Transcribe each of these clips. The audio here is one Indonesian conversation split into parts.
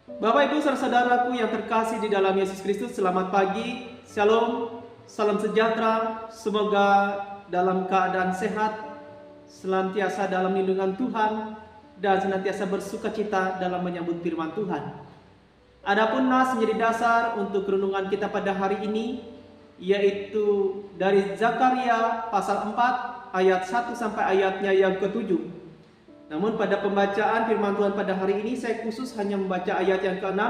Bapak Ibu saudaraku yang terkasih di dalam Yesus Kristus, selamat pagi, shalom, salam sejahtera, semoga dalam keadaan sehat, senantiasa dalam lindungan Tuhan, dan senantiasa bersukacita dalam menyambut firman Tuhan. Adapun nas menjadi dasar untuk renungan kita pada hari ini, yaitu dari Zakaria pasal 4 ayat 1 sampai ayatnya yang ke-7. Namun pada pembacaan firman Tuhan pada hari ini saya khusus hanya membaca ayat yang ke-6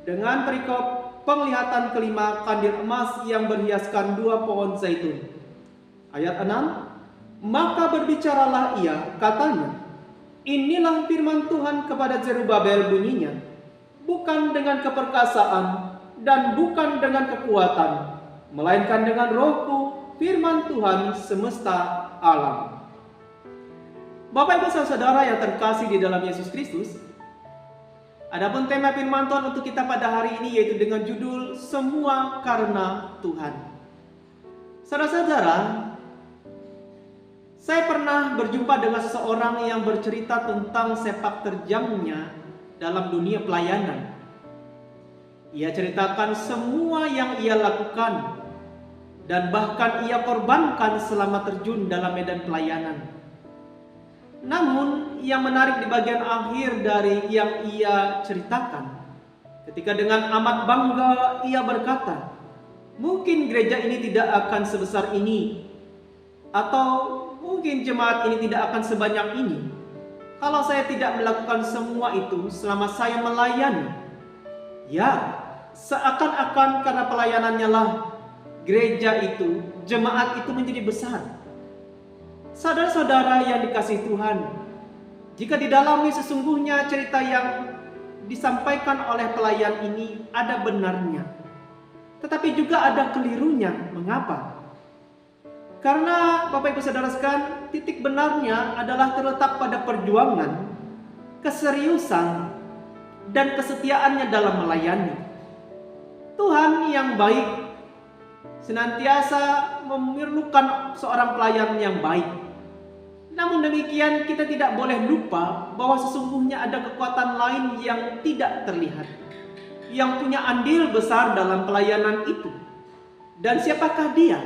dengan perikop penglihatan kelima kandil emas yang berhiaskan 2 pohon zaitun. Ayat 6, maka berbicaralah ia, katanya, inilah firman Tuhan kepada Zerubabel bunyinya, bukan dengan keperkasaan dan bukan dengan kekuatan, melainkan dengan rohku, firman Tuhan semesta alam. Bapak Ibu saudara yang terkasih di dalam Yesus Kristus, adapun tema firman Tuhan untuk kita pada hari ini yaitu dengan judul Semua Karena Tuhan. Saudara-saudara, saya pernah berjumpa dengan seseorang yang bercerita tentang sepak terjangnya dalam dunia pelayanan. Ia ceritakan semua yang ia lakukan dan bahkan ia korbankan selama terjun dalam medan pelayanan. Namun yang menarik di bagian akhir dari yang ia ceritakan, ketika dengan amat bangga ia berkata, mungkin gereja ini tidak akan sebesar ini, atau mungkin jemaat ini tidak akan sebanyak ini, kalau saya tidak melakukan semua itu selama saya melayani. Ya, seakan-akan karena pelayanannya lah gereja itu, jemaat itu menjadi besar. Saudara-saudara yang dikasihi Tuhan, jika didalami sesungguhnya cerita yang disampaikan oleh pelayan ini ada benarnya, tetapi juga ada kelirunya. Mengapa? Karena Bapak Ibu saudara sekalian, titik benarnya adalah terletak pada perjuangan, keseriusan, dan kesetiaannya dalam melayani. Tuhan yang baik senantiasa memerlukan seorang pelayan yang baik. Namun demikian kita tidak boleh lupa bahwa sesungguhnya ada kekuatan lain yang tidak terlihat, yang punya andil besar dalam pelayanan itu. Dan siapakah dia?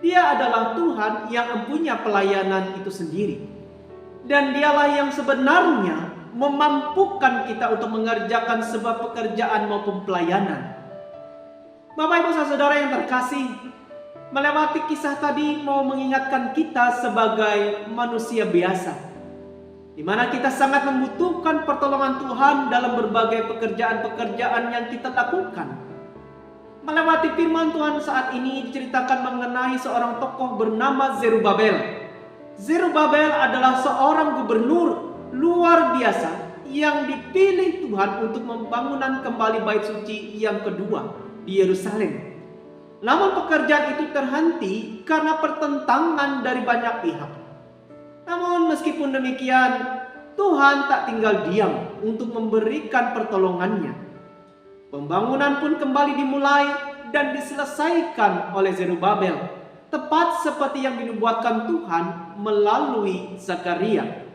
Dia adalah Tuhan yang mempunyai pelayanan itu sendiri. Dan dialah yang sebenarnya memampukan kita untuk mengerjakan sebuah pekerjaan maupun pelayanan. Bapak Ibu saudara yang terkasih, melewati kisah tadi mau mengingatkan kita sebagai manusia biasa, di mana kita sangat membutuhkan pertolongan Tuhan dalam berbagai pekerjaan-pekerjaan yang kita lakukan. Melewati firman Tuhan saat ini diceritakan mengenai seorang tokoh bernama Zerubabel. Zerubabel adalah seorang gubernur luar biasa yang dipilih Tuhan untuk pembangunan kembali bait suci yang kedua di Yerusalem. Namun pekerjaan itu terhenti karena pertentangan dari banyak pihak. Namun meskipun demikian, Tuhan tak tinggal diam untuk memberikan pertolongannya. Pembangunan pun kembali dimulai dan diselesaikan oleh Zerubabel, tepat seperti yang dinubuatkan Tuhan melalui Zakaria.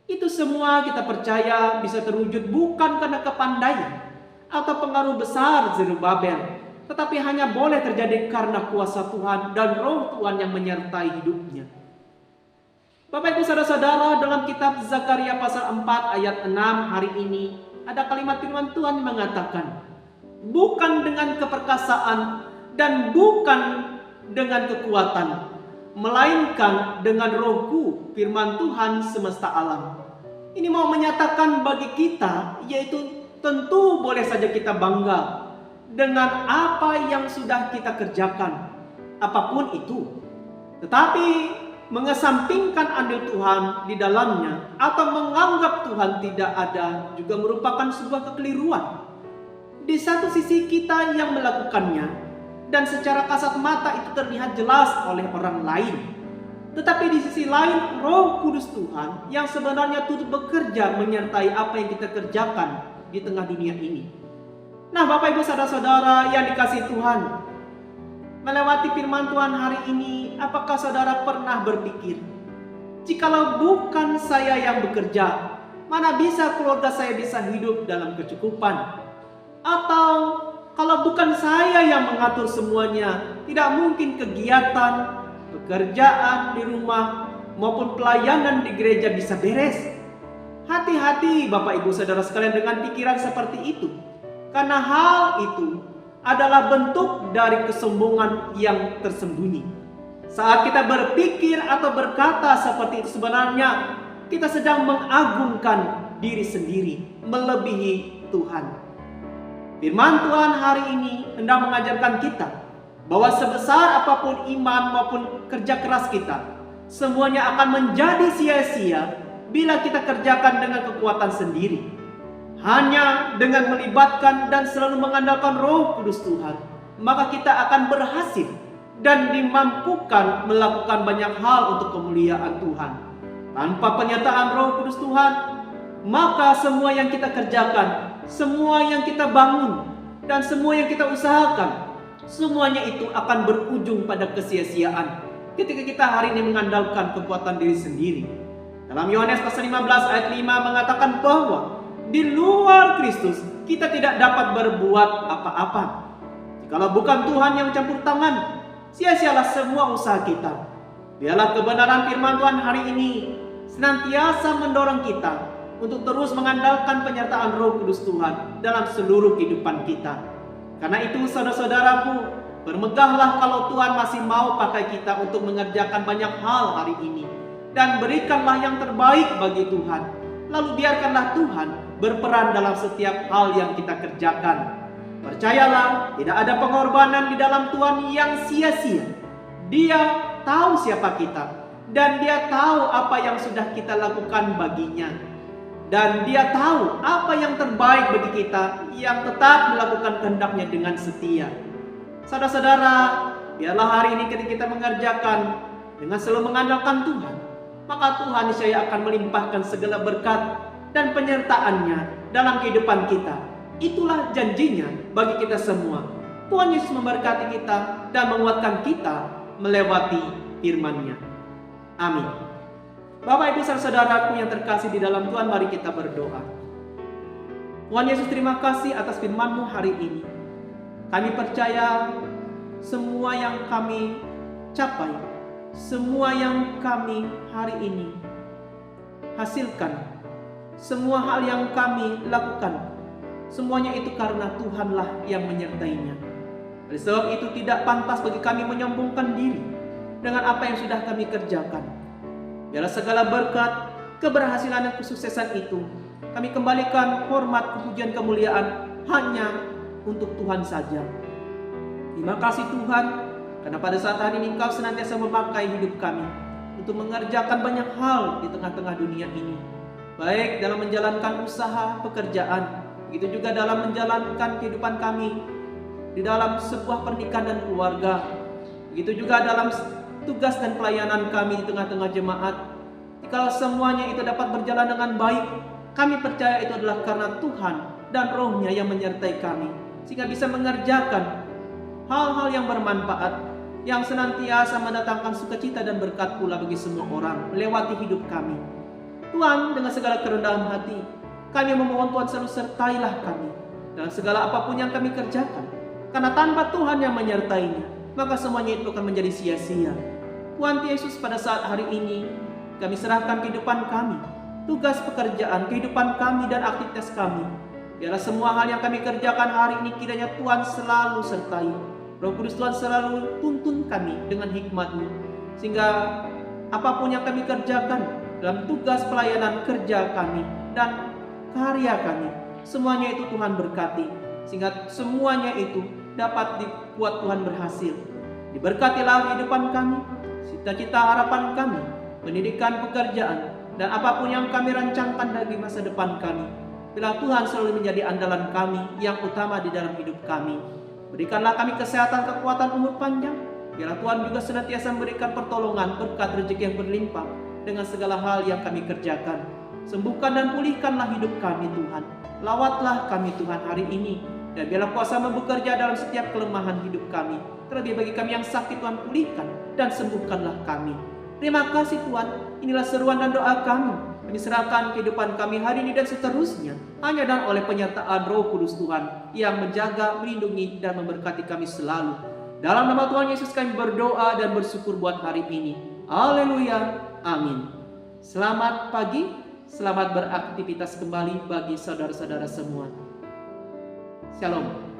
Itu semua kita percaya bisa terwujud bukan karena kepandaian atau pengaruh besar Zerubabel, tetapi hanya boleh terjadi karena kuasa Tuhan dan roh Tuhan yang menyertai hidupnya. Bapak Ibu saudara-saudara, dalam kitab Zakaria pasal 4 ayat 6 hari ini ada kalimat firman Tuhan yang mengatakan, bukan dengan keperkasaan dan bukan dengan kekuatan, melainkan dengan rohku, firman Tuhan semesta alam. Ini mau menyatakan bagi kita, yaitu tentu boleh saja kita bangga dengan apa yang sudah kita kerjakan, apapun itu. Tetapi mengesampingkan andil Tuhan di dalamnya atau menganggap Tuhan tidak ada juga merupakan sebuah kekeliruan. Di satu sisi kita yang melakukannya dan secara kasat mata itu terlihat jelas oleh orang lain. Tetapi di sisi lain Roh Kudus Tuhan yang sebenarnya turut bekerja menyertai apa yang kita kerjakan di tengah dunia ini. Nah Bapak Ibu saudara-saudara yang dikasihi Tuhan, melewati firman Tuhan hari ini, apakah saudara pernah berpikir, jikalau bukan saya yang bekerja, Mana bisa keluarga saya bisa hidup dalam kecukupan? Atau kalau bukan saya yang mengatur semuanya, tidak mungkin kegiatan, pekerjaan di rumah maupun pelayanan di gereja bisa beres. Hati-hati Bapak Ibu Saudara sekalian dengan pikiran seperti itu. Karena hal itu adalah bentuk dari kesombongan yang tersembunyi. Saat kita berpikir atau berkata seperti itu, sebenarnya kita sedang mengagungkan diri sendiri melebihi Tuhan. Firman Tuhan hari ini hendak mengajarkan kita bahwa sebesar apapun iman maupun kerja keras kita, semuanya akan menjadi sia-sia bila kita kerjakan dengan kekuatan sendiri. Hanya dengan melibatkan dan selalu mengandalkan Roh Kudus Tuhan, maka kita akan berhasil dan dimampukan melakukan banyak hal untuk kemuliaan Tuhan. Tanpa penyertaan Roh Kudus Tuhan, maka semua yang kita kerjakan, semua yang kita bangun, dan semua yang kita usahakan, semuanya itu akan berujung pada kesia-siaan ketika kita hari ini mengandalkan kekuatan diri sendiri. Dalam Yohanes pasal 15 ayat 5 mengatakan bahwa di luar Kristus kita tidak dapat berbuat apa-apa. Jikalau bukan Tuhan yang campur tangan, sia-sialah semua usaha kita. Biarlah kebenaran firman Tuhan hari ini senantiasa mendorong kita untuk terus mengandalkan penyertaan Roh Kudus Tuhan dalam seluruh kehidupan kita. Karena itu saudara-saudaraku, bermegahlah kalau Tuhan masih mau pakai kita untuk mengerjakan banyak hal hari ini. Dan berikanlah yang terbaik bagi Tuhan. Lalu biarkanlah Tuhan berperan dalam setiap hal yang kita kerjakan. Percayalah, tidak ada pengorbanan di dalam Tuhan yang sia-sia. Dia tahu siapa kita, dan Dia tahu apa yang sudah kita lakukan baginya. Dan Dia tahu apa yang terbaik bagi kita yang tetap melakukan kehendak-Nya dengan setia. Saudara-saudara, biarlah hari ini ketika kita mengerjakan dengan selalu mengandalkan Tuhan, maka Tuhan niscaya akan melimpahkan segala berkat dan penyertaan-Nya dalam kehidupan kita. Itulah janjinya bagi kita semua. Tuhan Yesus memberkati kita dan menguatkan kita melewati firman-Nya. Amin. Bapak Ibu saudaraku yang terkasih di dalam Tuhan, mari kita berdoa. Tuhan Yesus, terima kasih atas firman-Mu hari ini. Kami percaya semua yang kami capai, semua yang kami hari ini hasilkan, semua hal yang kami lakukan, semuanya itu karena Tuhanlah yang menyertainya. Oleh sebab itu tidak pantas bagi kami menyombongkan diri dengan apa yang sudah kami kerjakan. Biarlah segala berkat, keberhasilan dan kesuksesan itu kami kembalikan hormat, kepujian, kemuliaan hanya untuk Tuhan saja. Terima kasih Tuhan, karena pada saat hari ini Engkau senantiasa memakai hidup kami untuk mengerjakan banyak hal di tengah-tengah dunia ini. Baik dalam menjalankan usaha, pekerjaan, begitu juga dalam menjalankan kehidupan kami di dalam sebuah pernikahan dan keluarga. Begitu juga dalam tugas dan pelayanan kami di tengah-tengah jemaat. Jika semuanya itu dapat berjalan dengan baik, kami percaya itu adalah karena Tuhan dan Roh-Nya yang menyertai kami, sehingga bisa mengerjakan hal-hal yang bermanfaat, yang senantiasa mendatangkan sukacita dan berkat pula bagi semua orang melewati hidup kami. Tuhan, dengan segala kerendahan hati, kami memohon Tuhan selalu sertailah kami dalam segala apapun yang kami kerjakan. Karena tanpa Tuhan yang menyertainya, maka semuanya itu akan menjadi sia-sia. Tuhan Yesus, pada saat hari ini kami serahkan kehidupan kami, tugas pekerjaan, kehidupan kami dan aktivitas kami. Biarlah semua hal yang kami kerjakan hari ini kiranya Tuhan selalu sertai. Roh Kudus Tuhan selalu tuntun kami dengan hikmat-Mu, sehingga apapun yang kami kerjakan dalam tugas pelayanan kerja kami dan karya kami, semuanya itu Tuhan berkati, sehingga semuanya itu dapat dibuat Tuhan berhasil. Diberkatilah kehidupan kami, cita-cita harapan kami, pendidikan, pekerjaan, dan apapun yang kami rancangkan bagi masa depan kami. Bila Tuhan selalu menjadi andalan kami yang utama di dalam hidup kami. Berikanlah kami kesehatan, kekuatan, umur panjang. Biarlah Tuhan juga senantiasa memberikan pertolongan, berkat, rezeki yang berlimpah dengan segala hal yang kami kerjakan. Sembuhkan dan pulihkanlah hidup kami Tuhan. Lawatlah kami Tuhan hari ini. Dan biarlah kuasa-Mu bekerja dalam setiap kelemahan hidup kami. Terlebih bagi kami yang sakit, Tuhan pulihkan dan sembuhkanlah kami. Terima kasih Tuhan, inilah seruan dan doa kami. Kami serahkan kehidupan kami hari ini dan seterusnya hanya dan oleh penyertaan Roh Kudus Tuhan yang menjaga, melindungi, dan memberkati kami selalu. Dalam nama Tuhan Yesus kami berdoa dan bersyukur buat hari ini. Haleluya, amin. Selamat pagi, selamat beraktivitas kembali bagi saudara-saudara semua. Shalom.